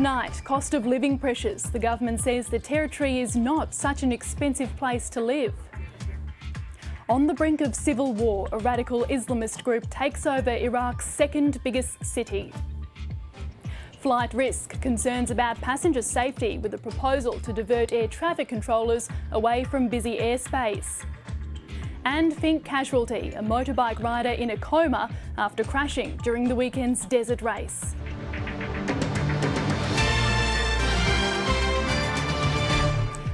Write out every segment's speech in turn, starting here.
Tonight, cost of living pressures. The government says the territory is not such an expensive place to live. On the brink of civil war, a radical Islamist group takes over Iraq's second biggest city. Flight risk, concerns about passenger safety with a proposal to divert air traffic controllers away from busy airspace. And Fink casualty, a motorbike rider in a coma after crashing during the weekend's desert race.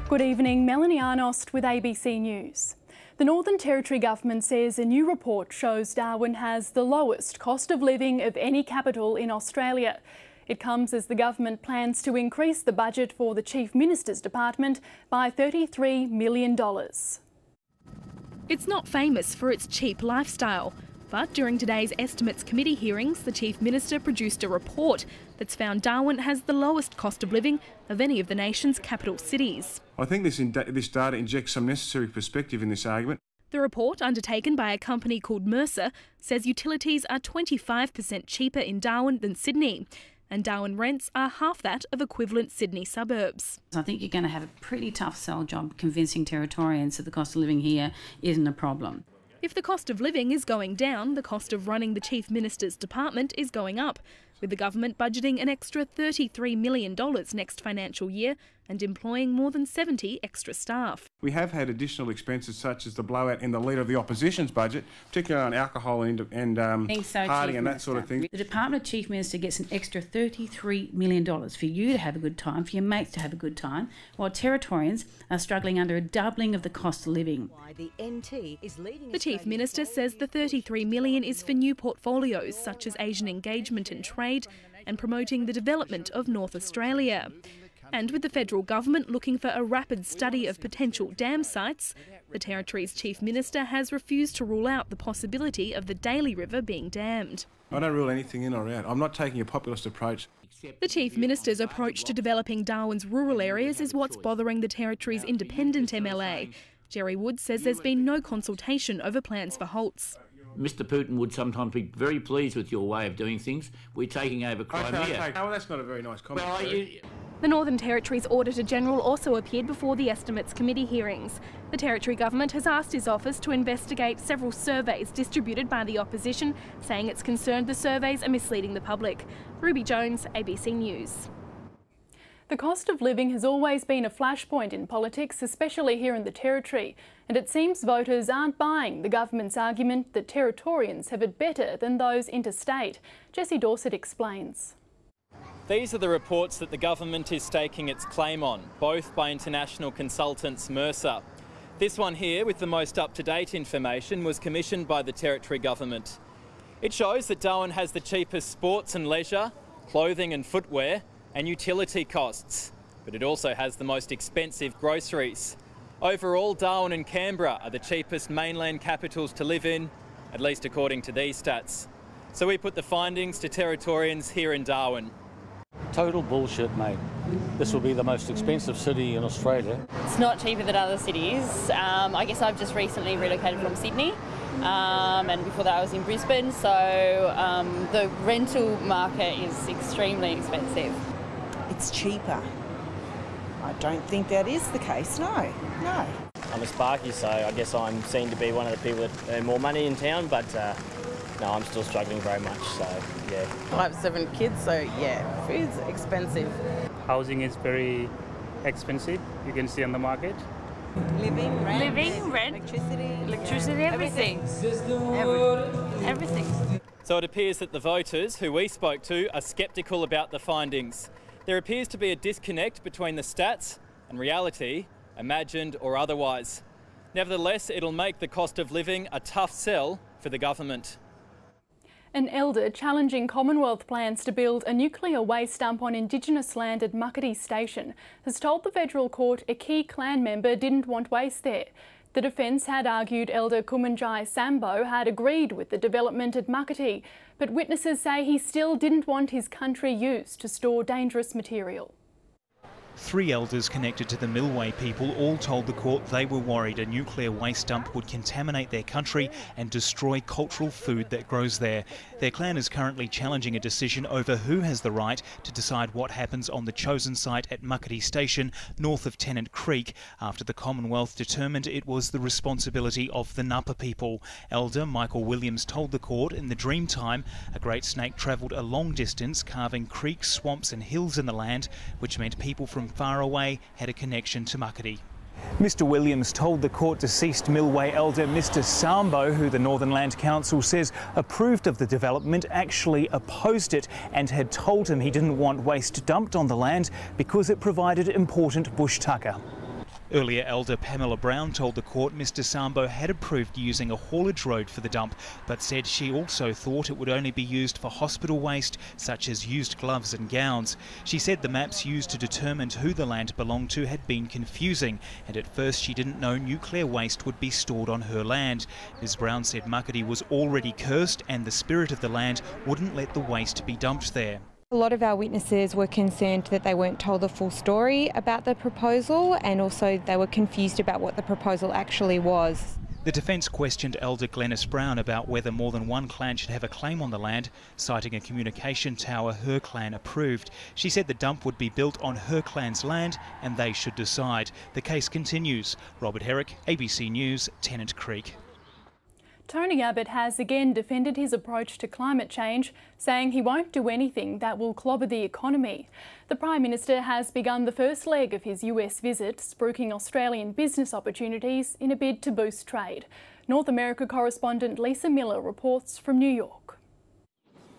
Good evening, Melanie Arnost with ABC News. The Northern Territory government says a new report shows Darwin has the lowest cost of living of any capital in Australia. It comes as the government plans to increase the budget for the Chief Minister's department by $33 million. It's not famous for its cheap lifestyle, but during today's Estimates Committee hearings, the Chief Minister produced a report that's found Darwin has the lowest cost of living of any of the nation's capital cities. I think this data injects some necessary perspective in this argument. The report, undertaken by a company called Mercer, says utilities are 25% cheaper in Darwin than Sydney, and Darwin rents are half that of equivalent Sydney suburbs. I think you're going to have a pretty tough sell job convincing Territorians that the cost of living here isn't a problem. If the cost of living is going down, the cost of running the Chief Minister's department is going up, with the government budgeting an extra $33 million next financial year and employing more than 70 extra staff. We have had additional expenses such as the blowout in the Leader of the Opposition's budget, particularly on alcohol and partying and that sort of thing. The Department of Chief Minister gets an extra $33 million for you to have a good time, for your mates to have a good time, while Territorians are struggling under a doubling of the cost of living. The Chief Minister says the $33 million is for new portfolios such as Asian engagement and trade and promoting the development of North Australia. And with the federal government looking for a rapid study of potential dam sites, the Territory's Chief Minister has refused to rule out the possibility of the Daly River being dammed. I don't rule anything in or out. I'm not taking a populist approach. The Chief Minister's approach to developing Darwin's rural areas is what's bothering the Territory's independent MLA. Jerry Wood says there's been no consultation over plans for Holtz. Mr Putin would sometimes be very pleased with your way of doing things. We're taking over Crimea. Okay. Well, that's not a very nice comment. Well, The Northern Territory's Auditor-General also appeared before the Estimates Committee hearings. The Territory government has asked his office to investigate several surveys distributed by the opposition, saying it's concerned the surveys are misleading the public. Ruby Jones, ABC News. The cost of living has always been a flashpoint in politics, especially here in the Territory, and it seems voters aren't buying the government's argument that Territorians have it better than those interstate. Jessie Dorset explains. These are the reports that the government is staking its claim on, both by international consultants Mercer. This one here, with the most up-to-date information, was commissioned by the Territory government. It shows that Darwin has the cheapest sports and leisure, clothing and footwear, and utility costs, but it also has the most expensive groceries. Overall, Darwin and Canberra are the cheapest mainland capitals to live in, at least according to these stats. So we put the findings to Territorians here in Darwin. Total bullshit, mate. This will be the most expensive city in Australia. It's not cheaper than other cities. I guess I've just recently relocated from Sydney, and before that I was in Brisbane, so the rental market is extremely expensive. It's cheaper. I don't think that is the case, no. I'm a Sparky, so I guess I'm seen to be one of the people that earn more money in town, but no, I'm still struggling very much, so yeah. I have 7 kids, so yeah, food's expensive. Housing is very expensive, you can see on the market. Living, rent, electricity, everything. Everything. So it appears that the voters who we spoke to are sceptical about the findings. There appears to be a disconnect between the stats and reality, imagined or otherwise. Nevertheless, it'll make the cost of living a tough sell for the government. An elder challenging Commonwealth plans to build a nuclear waste dump on Indigenous land at Muckaty Station has told the federal court a key clan member didn't want waste there. The defence had argued Elder Kumanjai Sambo had agreed with the development at Muckaty, but witnesses say he still didn't want his country used to store dangerous material. 3 elders connected to the Millway people all told the court they were worried a nuclear waste dump would contaminate their country and destroy cultural food that grows there. Their clan is currently challenging a decision over who has the right to decide what happens on the chosen site at Muckaty Station, north of Tennant Creek, after the Commonwealth determined it was the responsibility of the Napa people. Elder Michael Williams told the court in the Dreamtime a great snake travelled a long distance, carving creeks, swamps and hills in the land, which meant people from far away had a connection to Muckaty. Mr Williams told the court deceased Millway elder Mr Sambo, who the Northern Land Council says approved of the development, actually opposed it and had told him he didn't want waste dumped on the land because it provided important bush tucker. Earlier, Elder Pamela Brown told the court Mr Sambo had approved using a haulage road for the dump, but said she also thought it would only be used for hospital waste, such as used gloves and gowns. She said the maps used to determine who the land belonged to had been confusing, and at first she didn't know nuclear waste would be stored on her land. Ms Brown said Muckaty was already cursed and the spirit of the land wouldn't let the waste be dumped there. A lot of our witnesses were concerned that they weren't told the full story about the proposal, and also they were confused about what the proposal actually was. The defence questioned Elder Glenys Brown about whether more than one clan should have a claim on the land, citing a communication tower her clan approved. She said the dump would be built on her clan's land and they should decide. The case continues. Robert Herrick, ABC News, Tennant Creek. Tony Abbott has again defended his approach to climate change, saying he won't do anything that will clobber the economy. The Prime Minister has begun the first leg of his US visit, spruiking Australian business opportunities in a bid to boost trade. North America correspondent Lisa Miller reports from New York.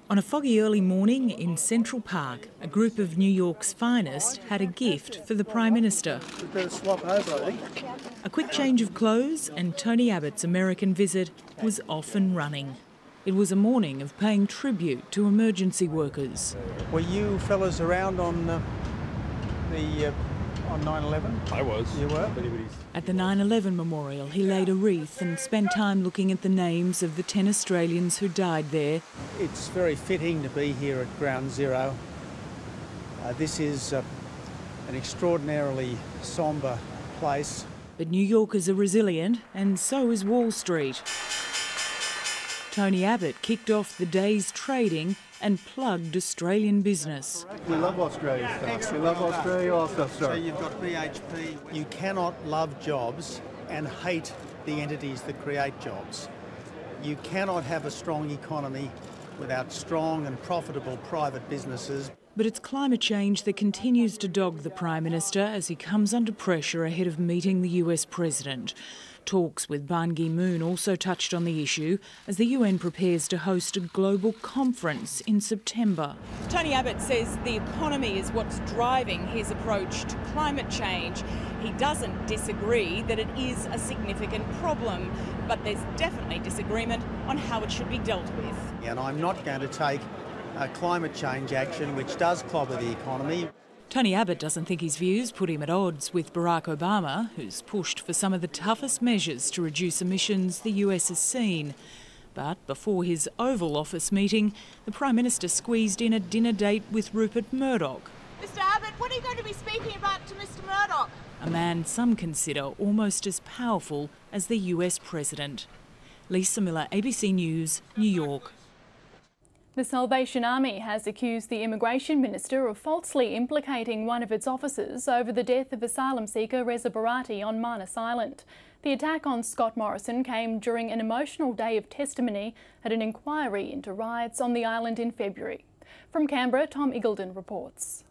On a foggy early morning in Central Park, a group of New York's finest had a gift for the Prime Minister. We better swap over, I think. A quick change of clothes and Tony Abbott's American visit was off and running. It was a morning of paying tribute to emergency workers. Were you fellas around on 9/11? I was. You were? At the 9/11 memorial, he laid a wreath and spent time looking at the names of the 10 Australians who died there. It's very fitting to be here at Ground Zero. This is an extraordinarily sombre place. But New Yorkers are resilient, and so is Wall Street. Tony Abbott kicked off the day's trading and plugged Australian business. We love Australia stuff. We love Australia also, sir. So you've got BHP. You cannot love jobs and hate the entities that create jobs. You cannot have a strong economy without strong and profitable private businesses. But it's climate change that continues to dog the Prime Minister as he comes under pressure ahead of meeting the US President. Talks with Ban Ki-moon also touched on the issue as the UN prepares to host a global conference in September. Tony Abbott says the economy is what's driving his approach to climate change. He doesn't disagree that it is a significant problem, but there's definitely disagreement on how it should be dealt with. And I'm not going to take climate change action which does clobber the economy. Tony Abbott doesn't think his views put him at odds with Barack Obama, who's pushed for some of the toughest measures to reduce emissions the US has seen. But before his Oval Office meeting, the Prime Minister squeezed in a dinner date with Rupert Murdoch. Mr Abbott, what are you going to be speaking about to Mr Murdoch? A man some consider almost as powerful as the US President. Lisa Miller, ABC News, New York. The Salvation Army has accused the Immigration Minister of falsely implicating one of its officers over the death of asylum seeker Reza Barati on Manus Island. The attack on Scott Morrison came during an emotional day of testimony at an inquiry into riots on the island in February. From Canberra, Tom Eagleton reports.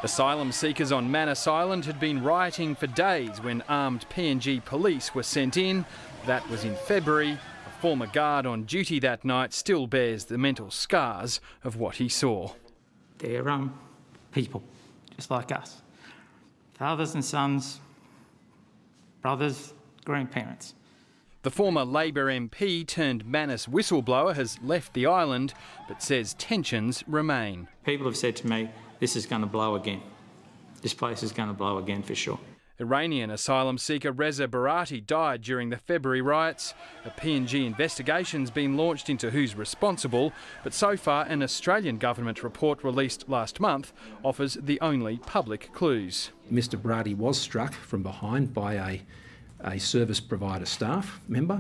Asylum seekers on Manus Island had been rioting for days when armed PNG police were sent in. That was in February. A former guard on duty that night still bears the mental scars of what he saw. They're people, just like us. Fathers and sons, brothers, grandparents. The former Labor MP turned Manus whistleblower has left the island, but says tensions remain. People have said to me, this is going to blow again. This place is going to blow again for sure. Iranian asylum seeker Reza Barati died during the February riots. A PNG investigation's been launched into who's responsible, but so far an Australian government report released last month offers the only public clues. Mr Barati was struck from behind by a service provider staff member,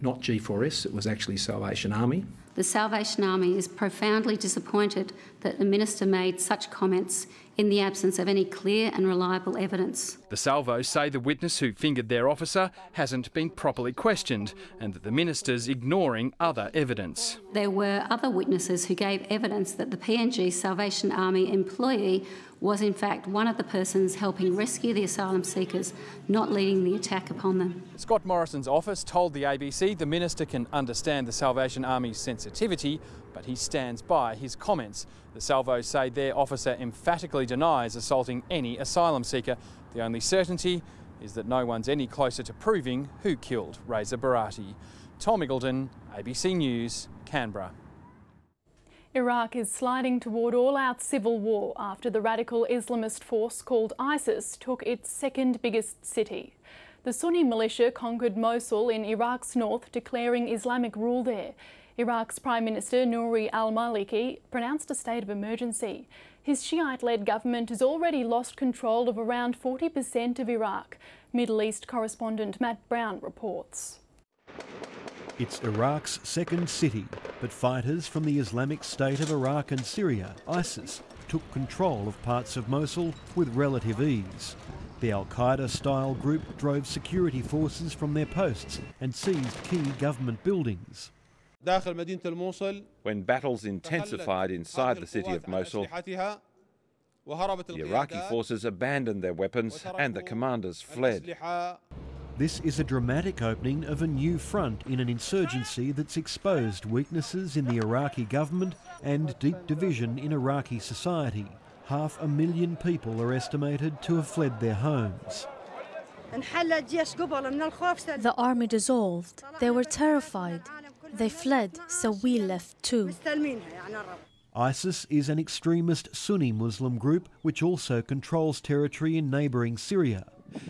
not G4S, it was actually Salvation Army. The Salvation Army is profoundly disappointed that the Minister made such comments in the absence of any clear and reliable evidence. The Salvos say the witness who fingered their officer hasn't been properly questioned and that the Minister's ignoring other evidence. There were other witnesses who gave evidence that the PNG Salvation Army employee was in fact one of the persons helping rescue the asylum seekers, not leading the attack upon them. Scott Morrison's office told the ABC the Minister can understand the Salvation Army's sensitivity, but he stands by his comments. The Salvos say their officer emphatically denies assaulting any asylum seeker. The only certainty is that no one's any closer to proving who killed Reza Barati. Tom Miggleton, ABC News, Canberra. Iraq is sliding toward all-out civil war after the radical Islamist force called ISIS took its second biggest city. The Sunni militia conquered Mosul in Iraq's north, declaring Islamic rule there. Iraq's Prime Minister Nouri al-Maliki pronounced a state of emergency. His Shiite-led government has already lost control of around 40% of Iraq. Middle East correspondent Matt Brown reports. It's Iraq's second city, but fighters from the Islamic State of Iraq and Syria, ISIS, took control of parts of Mosul with relative ease. The Al-Qaeda-style group drove security forces from their posts and seized key government buildings. When battles intensified inside the city of Mosul, the Iraqi forces abandoned their weapons and the commanders fled. This is a dramatic opening of a new front in an insurgency that's exposed weaknesses in the Iraqi government and deep division in Iraqi society. 500,000 people are estimated to have fled their homes. The army dissolved. They were terrified. They fled, so we left too. ISIS is an extremist Sunni Muslim group which also controls territory in neighbouring Syria.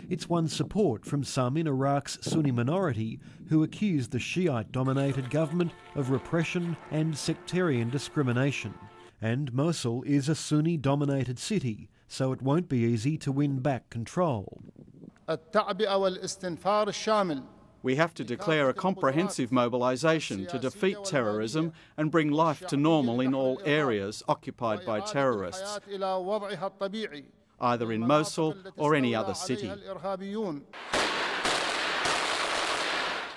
It's won support from some in Iraq's Sunni minority who accuse the Shiite-dominated government of repression and sectarian discrimination. And Mosul is a Sunni-dominated city, so it won't be easy to win back control. We have to declare a comprehensive mobilisation to defeat terrorism and bring life to normal in all areas occupied by terrorists, either in Mosul or any other city.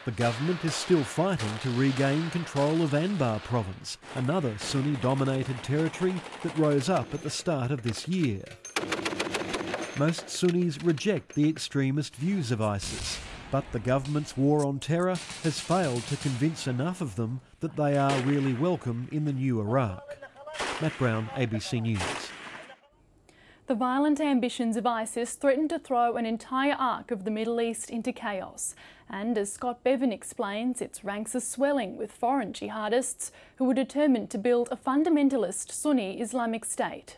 The government is still fighting to regain control of Anbar province, another Sunni-dominated territory that rose up at the start of this year. Most Sunnis reject the extremist views of ISIS, but the government's war on terror has failed to convince enough of them that they are really welcome in the new Iraq. Matt Brown, ABC News. The violent ambitions of ISIS threaten to throw an entire arc of the Middle East into chaos. And as Scott Bevan explains, its ranks are swelling with foreign jihadists who are determined to build a fundamentalist Sunni Islamic state.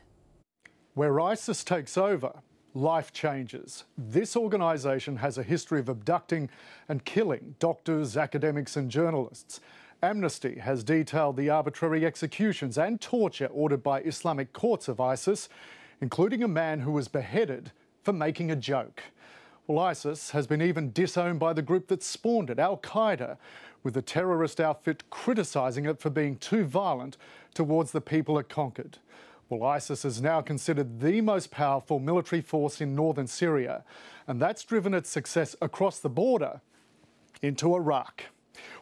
Where ISIS takes over, life changes. This organisation has a history of abducting and killing doctors, academics and journalists. Amnesty has detailed the arbitrary executions and torture ordered by Islamic courts of ISIS, including a man who was beheaded for making a joke. Well, ISIS has been even disowned by the group that spawned it, Al-Qaeda, with the terrorist outfit criticising it for being too violent towards the people it conquered. Well, ISIS is now considered the most powerful military force in northern Syria, and that's driven its success across the border into Iraq.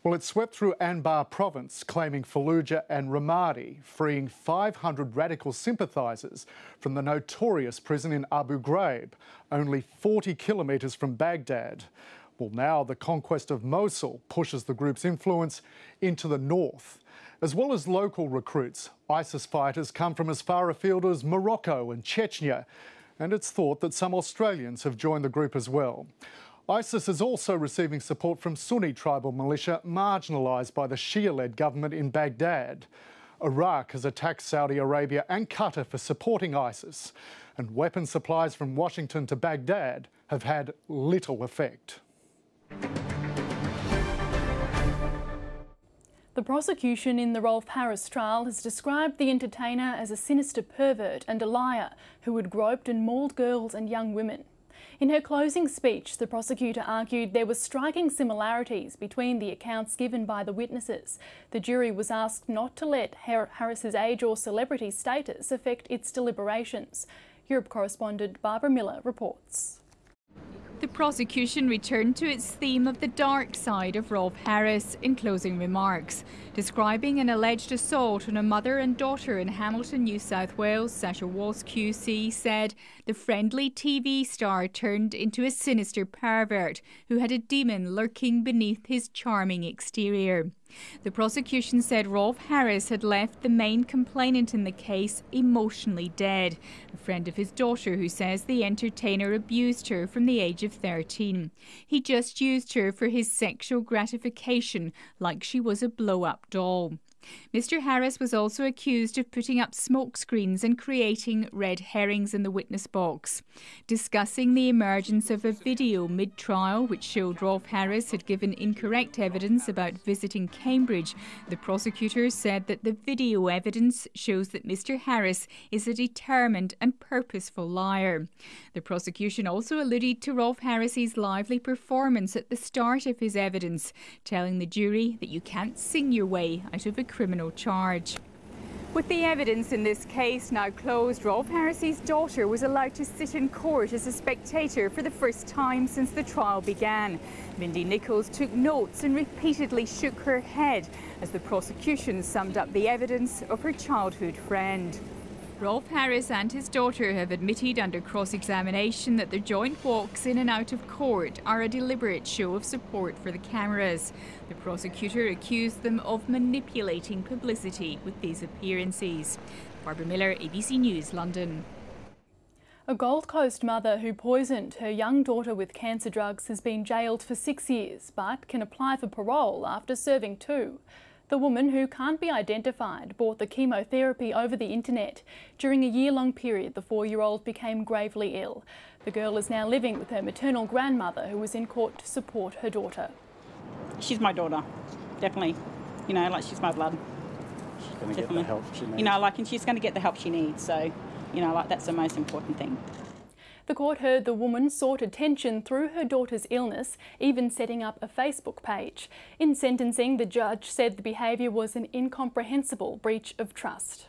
Well, it swept through Anbar province, claiming Fallujah and Ramadi, freeing 500 radical sympathisers from the notorious prison in Abu Ghraib, only 40 kilometres from Baghdad. Well, now the conquest of Mosul pushes the group's influence into the north. As well as local recruits, ISIS fighters come from as far afield as Morocco and Chechnya, and it's thought that some Australians have joined the group as well. ISIS is also receiving support from Sunni tribal militia marginalised by the Shia-led government in Baghdad. Iraq has attacked Saudi Arabia and Qatar for supporting ISIS, and weapon supplies from Washington to Baghdad have had little effect. The prosecution in the Rolf Harris trial has described the entertainer as a sinister pervert and a liar who had groped and mauled girls and young women. In her closing speech, the prosecutor argued there were striking similarities between the accounts given by the witnesses. The jury was asked not to let Harris's age or celebrity status affect its deliberations. Europe correspondent Barbara Miller reports. The prosecution returned to its theme of the dark side of Rolf Harris in closing remarks, describing an alleged assault on a mother and daughter in Hamilton, New South Wales. Sasha Walsh QC said the friendly TV star turned into a sinister pervert who had a demon lurking beneath his charming exterior. The prosecution said Rolf Harris had left the main complainant in the case emotionally dead, a friend of his daughter who says the entertainer abused her from the age of 13. He just used her for his sexual gratification, like she was a blow-up doll. Mr. Harris was also accused of putting up smoke screens and creating red herrings in the witness box. Discussing the emergence of a video mid-trial which showed Rolf Harris had given incorrect evidence about visiting Cambridge, the prosecutor said that the video evidence shows that Mr. Harris is a determined and purposeful liar. The prosecution also alluded to Rolf Harris's lively performance at the start of his evidence, telling the jury that you can't sing your way out of a criminal charge. With the evidence in this case now closed, Rolf Harris's daughter was allowed to sit in court as a spectator for the first time since the trial began. Mindy Nichols took notes and repeatedly shook her head as the prosecution summed up the evidence of her childhood friend. Rolf Harris and his daughter have admitted under cross-examination that their joint walks in and out of court are a deliberate show of support for the cameras. The prosecutor accused them of manipulating publicity with these appearances. Barbara Miller, ABC News, London. A Gold Coast mother who poisoned her young daughter with cancer drugs has been jailed for 6 years but can apply for parole after serving 2. The woman, who can't be identified, bought the chemotherapy over the internet. During a year-long period, the 4-year-old became gravely ill. The girl is now living with her maternal grandmother, who was in court to support her daughter. She's my daughter, definitely. You know, like she's my blood. She's going to get the help she needs. You know, like, and she's going to get the help she needs. So, you know, like, that's the most important thing. The court heard the woman sought attention through her daughter's illness, even setting up a Facebook page. In sentencing, the judge said the behaviour was an incomprehensible breach of trust.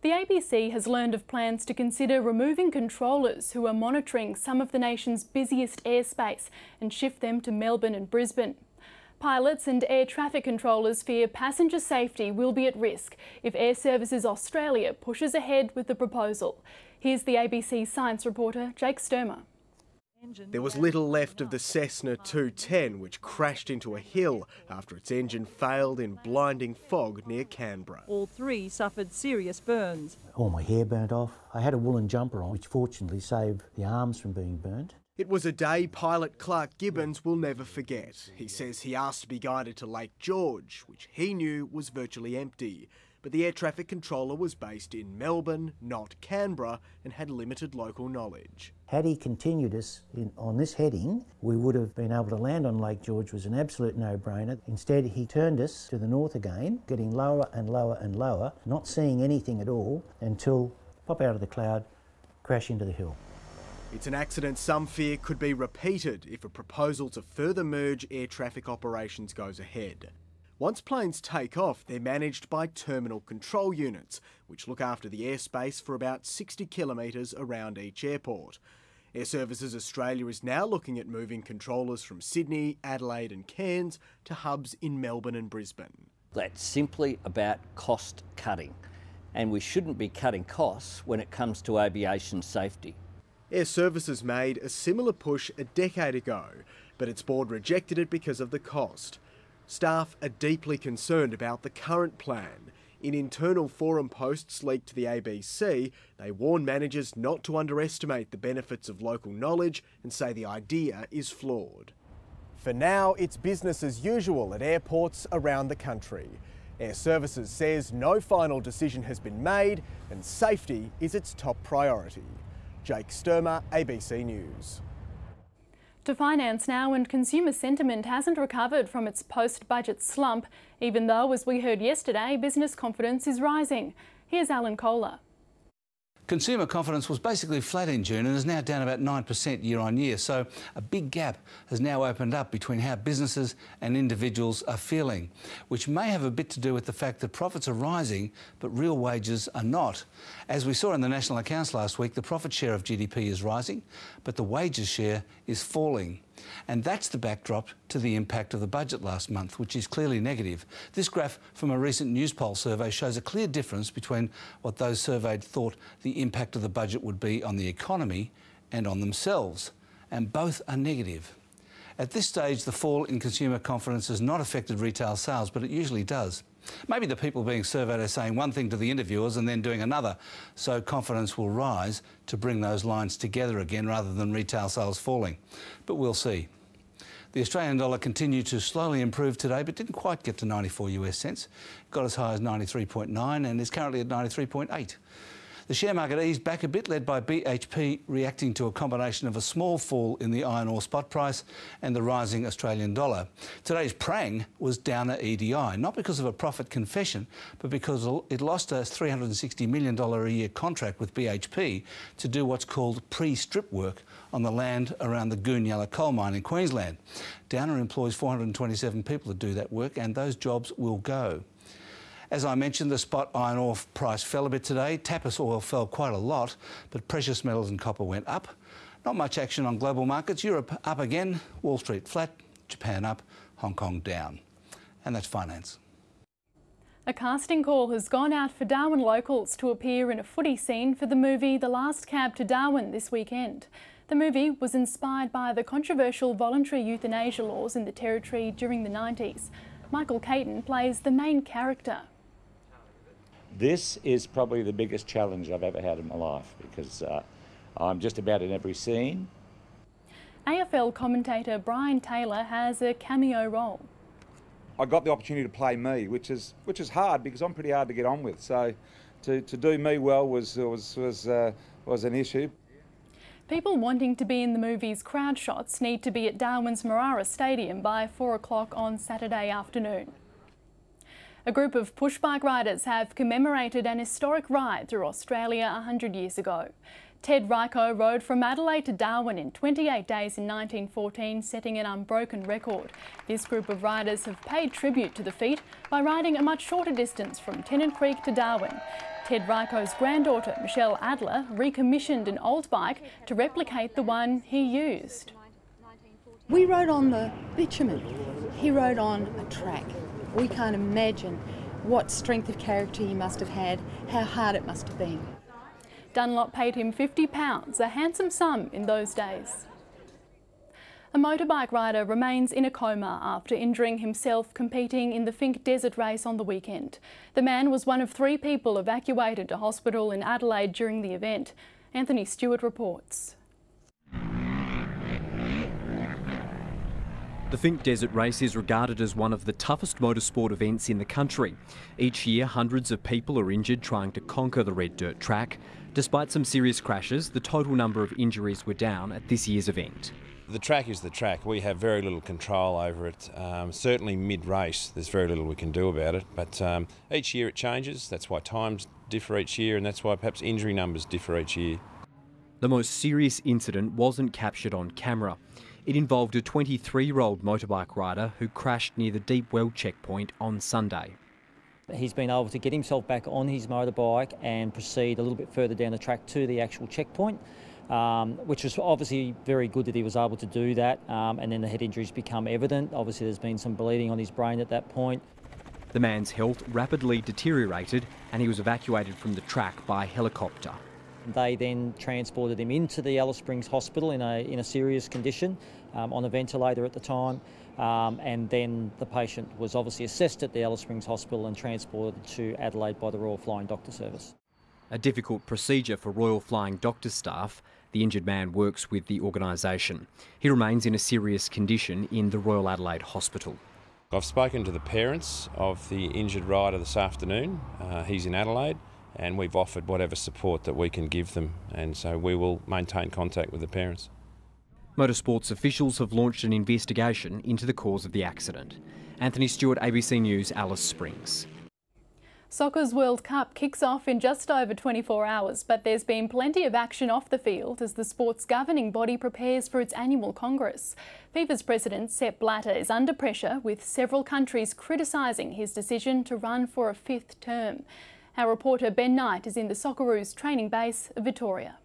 The ABC has learned of plans to consider removing controllers who are monitoring some of the nation's busiest airspace and shift them to Melbourne and Brisbane. Pilots and air traffic controllers fear passenger safety will be at risk if Air Services Australia pushes ahead with the proposal. Here's the ABC science reporter, Jake Sturmer. There was little left of the Cessna 210, which crashed into a hill after its engine failed in blinding fog near Canberra. All 3 suffered serious burns. All my hair burnt off. I had a woolen jumper on, which fortunately saved the arms from being burnt. It was a day pilot Clark Gibbons will never forget. He says he asked to be guided to Lake George, which he knew was virtually empty. But the air traffic controller was based in Melbourne, not Canberra, and had limited local knowledge. Had he continued us on this heading, we would have been able to land on Lake George. Was an absolute no-brainer. Instead, he turned us to the north again, getting lower and lower and lower, not seeing anything at all until pop out of the cloud, crash into the hill. It's an accident some fear could be repeated if a proposal to further merge air traffic operations goes ahead. Once planes take off, they're managed by terminal control units, which look after the airspace for about 60 kilometres around each airport. Air Services Australia is now looking at moving controllers from Sydney, Adelaide and Cairns to hubs in Melbourne and Brisbane. That's simply about cost cutting, and we shouldn't be cutting costs when it comes to aviation safety. Air Services made a similar push a decade ago, but its board rejected it because of the cost. Staff are deeply concerned about the current plan. In internal forum posts leaked to the ABC, they warn managers not to underestimate the benefits of local knowledge and say the idea is flawed. For now, it's business as usual at airports around the country. Air Services says no final decision has been made and safety is its top priority. Jake Sturmer, ABC News. To finance now, and consumer sentiment hasn't recovered from its post-budget slump, even though, as we heard yesterday, business confidence is rising. Here's Alan Kohler. Consumer confidence was basically flat in June and is now down about 9% year on year, so a big gap has now opened up between how businesses and individuals are feeling, which may have a bit to do with the fact that profits are rising but real wages are not. As we saw in the national accounts last week, the profit share of GDP is rising but the wages share is falling. And that's the backdrop to the impact of the budget last month, which is clearly negative. This graph from a recent Newspoll survey shows a clear difference between what those surveyed thought the impact of the budget would be on the economy and on themselves, and both are negative. At this stage, the fall in consumer confidence has not affected retail sales, but it usually does. Maybe the people being surveyed are saying one thing to the interviewers and then doing another, so confidence will rise to bring those lines together again rather than retail sales falling. But we'll see. The Australian dollar continued to slowly improve today, but didn't quite get to 94 US cents. It got as high as 93.9 and is currently at 93.8. The share market eased back a bit, led by BHP reacting to a combination of a small fall in the iron ore spot price and the rising Australian dollar. Today's prang was Downer EDI, not because of a profit confession, but because it lost a $360 million a year contract with BHP to do what's called pre-strip work on the land around the Goonyella coal mine in Queensland. Downer employs 427 people to do that work, and those jobs will go. As I mentioned, the spot iron ore price fell a bit today. Tapis oil fell quite a lot, but precious metals and copper went up. Not much action on global markets. Europe up again, Wall Street flat, Japan up, Hong Kong down. And that's finance. A casting call has gone out for Darwin locals to appear in a footy scene for the movie The Last Cab to Darwin this weekend. The movie was inspired by the controversial voluntary euthanasia laws in the Territory during the 90s. Michael Caton plays the main character. This is probably the biggest challenge I've ever had in my life because I'm just about in every scene. AFL commentator Brian Taylor has a cameo role. I got the opportunity to play me, which is hard because I'm pretty hard to get on with. So to do me well was an issue. People wanting to be in the movie's crowd shots need to be at Darwin's Marara Stadium by 4 o'clock on Saturday afternoon. A group of pushbike riders have commemorated an historic ride through Australia 100 years ago. Ted Ryko rode from Adelaide to Darwin in 28 days in 1914, setting an unbroken record. This group of riders have paid tribute to the feat by riding a much shorter distance from Tennant Creek to Darwin. Ted Ryko's granddaughter, Michelle Adler, recommissioned an old bike to replicate the one he used. We rode on the bitumen. He rode on a track. We can't imagine what strength of character he must have had, how hard it must have been. Dunlop paid him £50, a handsome sum in those days. A motorbike rider remains in a coma after injuring himself competing in the Finke Desert Race on the weekend. The man was one of 3 people evacuated to hospital in Adelaide during the event. Anthony Stewart reports. The Finke Desert Race is regarded as one of the toughest motorsport events in the country. Each year, hundreds of people are injured trying to conquer the red dirt track. Despite some serious crashes, the total number of injuries were down at this year's event. The track is the track. We have very little control over it. Certainly mid-race, there's very little we can do about it. But each year it changes. That's why times differ each year, and that's why perhaps injury numbers differ each year. The most serious incident wasn't captured on camera. It involved a 23-year-old motorbike rider who crashed near the Deep Well checkpoint on Sunday. He's been able to get himself back on his motorbike and proceed a little bit further down the track to the actual checkpoint, which was obviously very good that he was able to do that, and then the head injuries become evident. Obviously there's been some bleeding on his brain at that point. The man's health rapidly deteriorated and he was evacuated from the track by helicopter. They then transported him into the Alice Springs Hospital in a serious condition, on a ventilator at the time, and then the patient was obviously assessed at the Alice Springs Hospital and transported to Adelaide by the Royal Flying Doctor Service. A difficult procedure for Royal Flying Doctor staff. The injured man works with the organisation. He remains in a serious condition in the Royal Adelaide Hospital. I've spoken to the parents of the injured rider this afternoon. He's in Adelaide, and we've offered whatever support that we can give them, and so we will maintain contact with the parents. Motorsports officials have launched an investigation into the cause of the accident. Anthony Stewart, ABC News, Alice Springs. Soccer's World Cup kicks off in just over 24 hours, but there's been plenty of action off the field as the sport's governing body prepares for its annual Congress. FIFA's president, Sepp Blatter, is under pressure, with several countries criticising his decision to run for a fifth term. Our reporter Ben Knight is in the Socceroos training base of Victoria.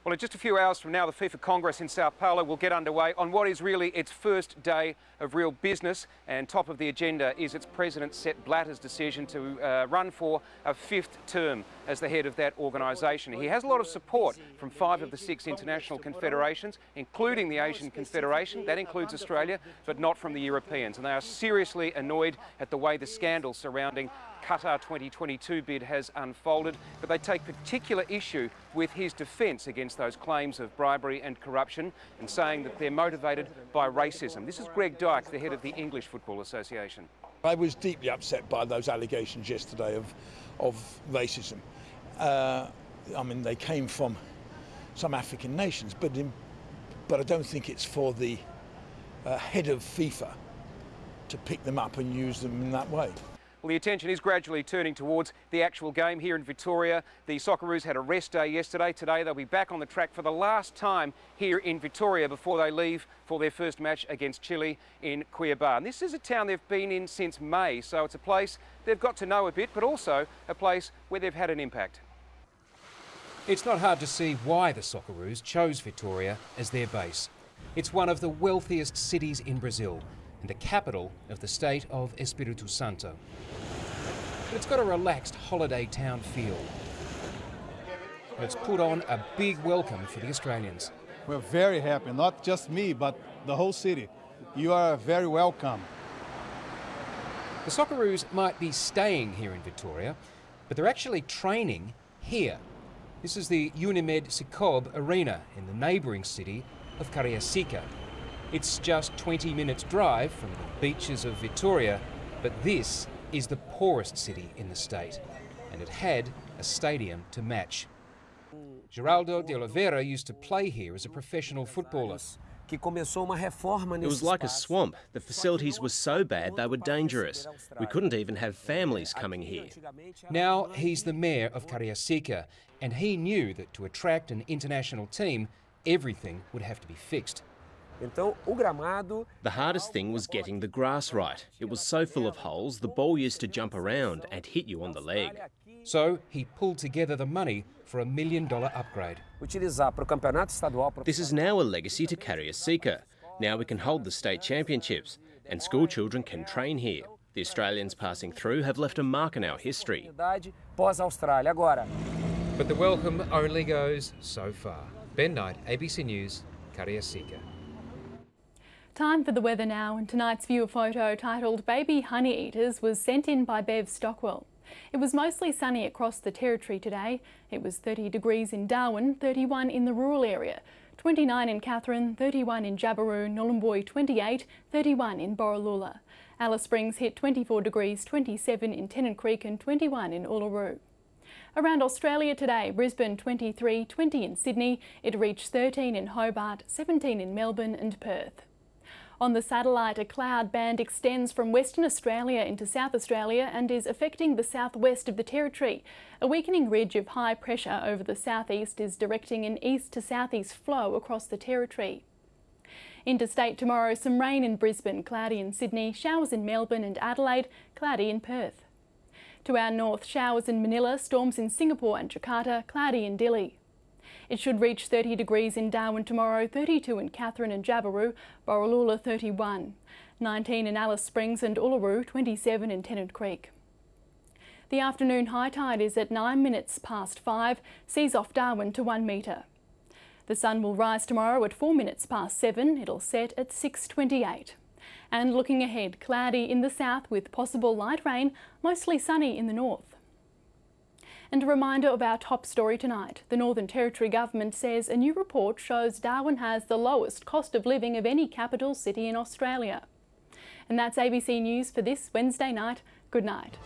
Well, in just a few hours from now, the FIFA Congress in Sao Paulo will get underway on what is really its first day of real business. And top of the agenda is its president, Sepp Blatter's decision to run for a fifth term as the head of that organisation. He has a lot of support from 5 of the 6 international confederations, including the Asian Confederation. That includes Australia, but not from the Europeans. And they are seriously annoyed at the way the scandal surrounding Qatar 2022 bid has unfolded, but they take particular issue with his defence against those claims of bribery and corruption, and saying that they're motivated by racism. This is Greg Dyke, the head of the English Football Association. I was deeply upset by those allegations yesterday of racism. I mean, they came from some African nations, but I don't think it's for the head of FIFA to pick them up and use them in that way. Well, the attention is gradually turning towards the actual game here in Victoria. The Socceroos had a rest day yesterday. Today they'll be back on the track for the last time here in Victoria before they leave for their first match against Chile in Cuiabá. And this is a town they've been in since May, so it's a place they've got to know a bit, but also a place where they've had an impact. It's not hard to see why the Socceroos chose Victoria as their base. It's one of the wealthiest cities in Brazil and the capital of the state of Espírito Santo. But it's got a relaxed holiday town feel. And it's put on a big welcome for the Australians. We're very happy, not just me, but the whole city. You are very welcome. The Socceroos might be staying here in Victoria, but they're actually training here. This is the Unimed Sicob Arena in the neighbouring city of Cariacica. It's just 20 minutes drive from the beaches of Victoria, but this is the poorest city in the state, and it had a stadium to match. Geraldo de Oliveira used to play here as a professional footballer. It was like a swamp. The facilities were so bad they were dangerous. We couldn't even have families coming here. Now he's the mayor of Cariacica, and he knew that to attract an international team, everything would have to be fixed. The hardest thing was getting the grass right. It was so full of holes, the ball used to jump around and hit you on the leg. So he pulled together the money for $1 million upgrade. This is now a legacy to Cariacica. Now we can hold the state championships, and school children can train here. The Australians passing through have left a mark in our history. But the welcome only goes so far. Ben Knight, ABC News, Cariacica. Time for the weather now, and tonight's viewer photo titled Baby Honey Eaters was sent in by Bev Stockwell. It was mostly sunny across the territory today. It was 30 degrees in Darwin, 31 in the rural area, 29 in Katherine, 31 in Jabiru, Nhulunbuy 28, 31 in Borroloola. Alice Springs hit 24 degrees, 27 in Tennant Creek and 21 in Uluru. Around Australia today, Brisbane 23, 20 in Sydney, it reached 13 in Hobart, 17 in Melbourne and Perth. On the satellite, a cloud band extends from Western Australia into South Australia and is affecting the southwest of the territory. A weakening ridge of high pressure over the southeast is directing an east to southeast flow across the territory. Interstate tomorrow, some rain in Brisbane, cloudy in Sydney, showers in Melbourne and Adelaide, cloudy in Perth. To our north, showers in Manila, storms in Singapore and Jakarta, cloudy in Dili. It should reach 30 degrees in Darwin tomorrow, 32 in Katherine and Jabiru, Borroloola 31, 19 in Alice Springs and Uluru, 27 in Tennant Creek. The afternoon high tide is at 9 minutes past 5, seas off Darwin to 1 metre. The sun will rise tomorrow at 4 minutes past 7, it'll set at 6:28. And looking ahead, cloudy in the south with possible light rain, mostly sunny in the north. And a reminder of our top story tonight. The Northern Territory government says a new report shows Darwin has the lowest cost of living of any capital city in Australia. And that's ABC News for this Wednesday night. Good night.